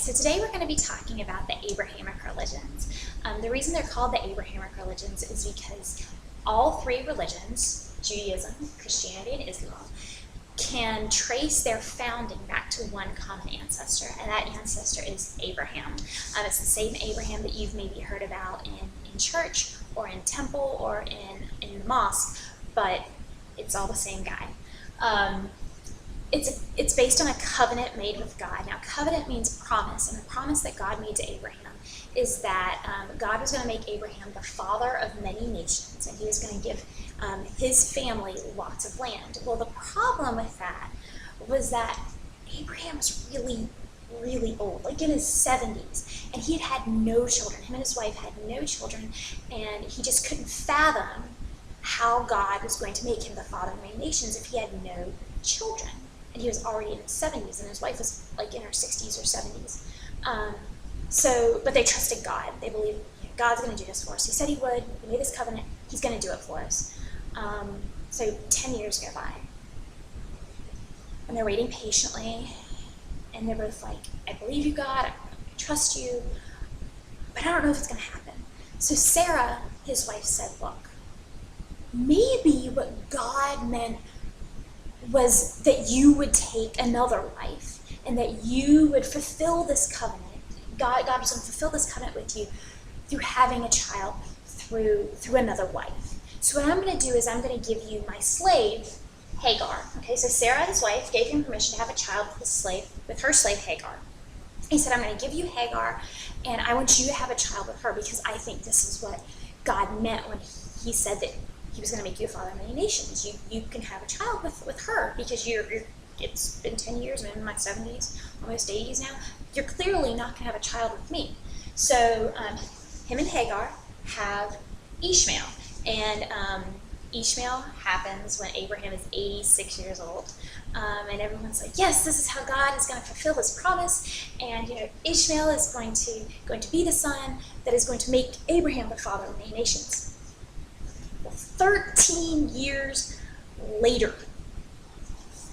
So today we're going to be talking about the Abrahamic religions. The reason they're called the Abrahamic religions is because all three religions, Judaism, Christianity, and Islam, can trace their founding back to one common ancestor, and that ancestor is Abraham. It's the same Abraham that you've maybe heard about in church or in temple or in the mosque, but it's all the same guy. It's based on a covenant made with God. Now, covenant means promise, and the promise that God made to Abraham is that God was going to make Abraham the father of many nations, and he was going to give his family lots of land. Well, the problem with that was that Abraham was really, really old, like in his 70s, and he had no children. Him and his wife had no children, and he just couldn't fathom how God was going to make him the father of many nations if he had no children. And he was already in his 70s, and his wife was like in her 60s or 70s. But they trusted God. They believed God's going to do this for us. He said he would. He made this covenant. He's going to do it for us. So 10 years go by, and they're waiting patiently, and they're both like, I believe you, God. I trust you, but I don't know if it's going to happen. So Sarah, his wife, said, look, maybe what God meant was that you would take another wife and that you would fulfill this covenant. God was going to fulfill this covenant with you through having a child through another wife. So what I'm going to do is I'm going to give you my slave, Hagar. Okay, so Sarah, his wife, gave him permission to have a child with her slave Hagar. He said, I'm going to give you Hagar, and I want you to have a child with her because I think this is what God meant when he said that he was going to make you a father of many nations. You can have a child with her because it's been 10 years, I'm in my 70s, almost 80s now. You're clearly not going to have a child with me. So him and Hagar have Ishmael. And Ishmael happens when Abraham is 86 years old. And everyone's like, yes, this is how God is going to fulfill his promise. And Ishmael is going to be the son that is going to make Abraham the father of many nations. Well, 13 years later,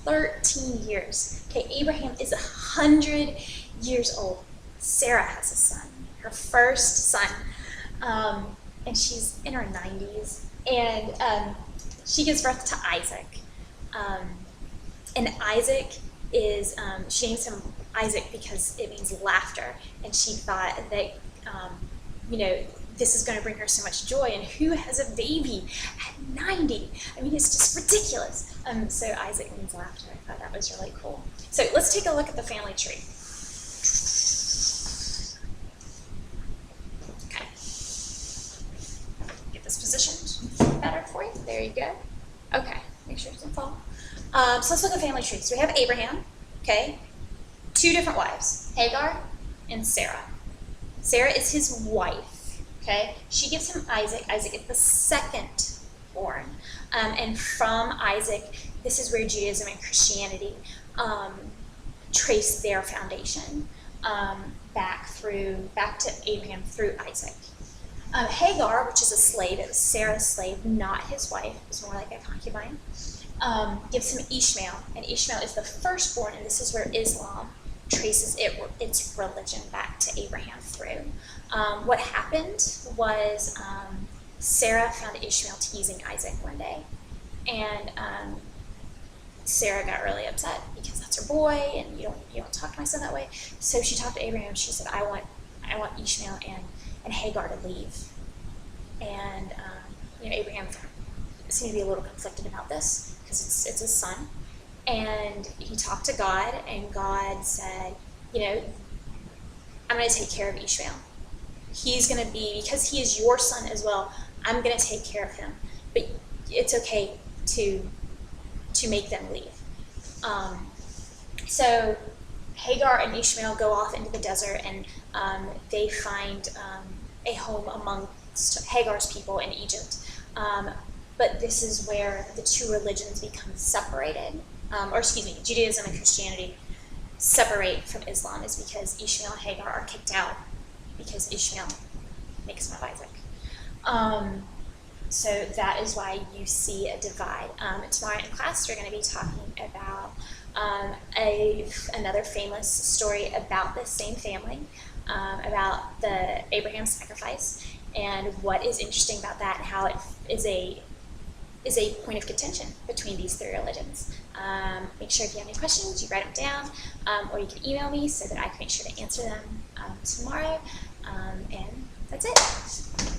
13 years. Okay, Abraham is 100 years old. Sarah has a son, her first son, and she's in her 90s. And she gives birth to Isaac. And Isaac is, she names him Isaac because it means laughter. And she thought that, this is going to bring her so much joy. And who has a baby at 90? I mean, it's just ridiculous. So Isaac means laughter. I thought that was really cool. So let's take a look at the family tree. Okay. Get this positioned better for you. There you go. Okay. Make sure it doesn't fall. So let's look at family tree. So we have Abraham. Okay. Two different wives, Hagar and Sarah. Sarah is his wife. Okay, she gives him Isaac. Isaac is the second born. And from Isaac, this is where Judaism and Christianity trace their foundation back to Abraham through Isaac. Hagar, which is a slave, it was Sarah's slave, not his wife, it was more like a concubine, gives him Ishmael. And Ishmael is the firstborn, and this is where Islam traces its religion back to Abraham through. What happened was Sarah found Ishmael teasing Isaac one day, and Sarah got really upset because that's her boy, and you don't talk to my son that way. So she talked to Abraham. She said, I want Ishmael and Hagar to leave. And Abraham seemed to be a little conflicted about this because it's his son. And he talked to God, and God said, I'm going to take care of Ishmael. He's going to be, because he is your son as well, I'm going to take care of him. But it's okay to make them leave. So Hagar and Ishmael go off into the desert, and they find a home amongst Hagar's people in Egypt. But this is where the two religions become separated. Judaism and Christianity separate from Islam is because Ishmael and Hagar are kicked out because Ishmael makes fun of Isaac. So that is why you see a divide. Tomorrow in class we're going to be talking about Another famous story about this same family, about the Abraham sacrifice, and what is interesting about that, and how it is a point of contention between these three religions. Make sure if you have any questions, you write them down, or you can email me so that I can make sure to answer them tomorrow. And that's it.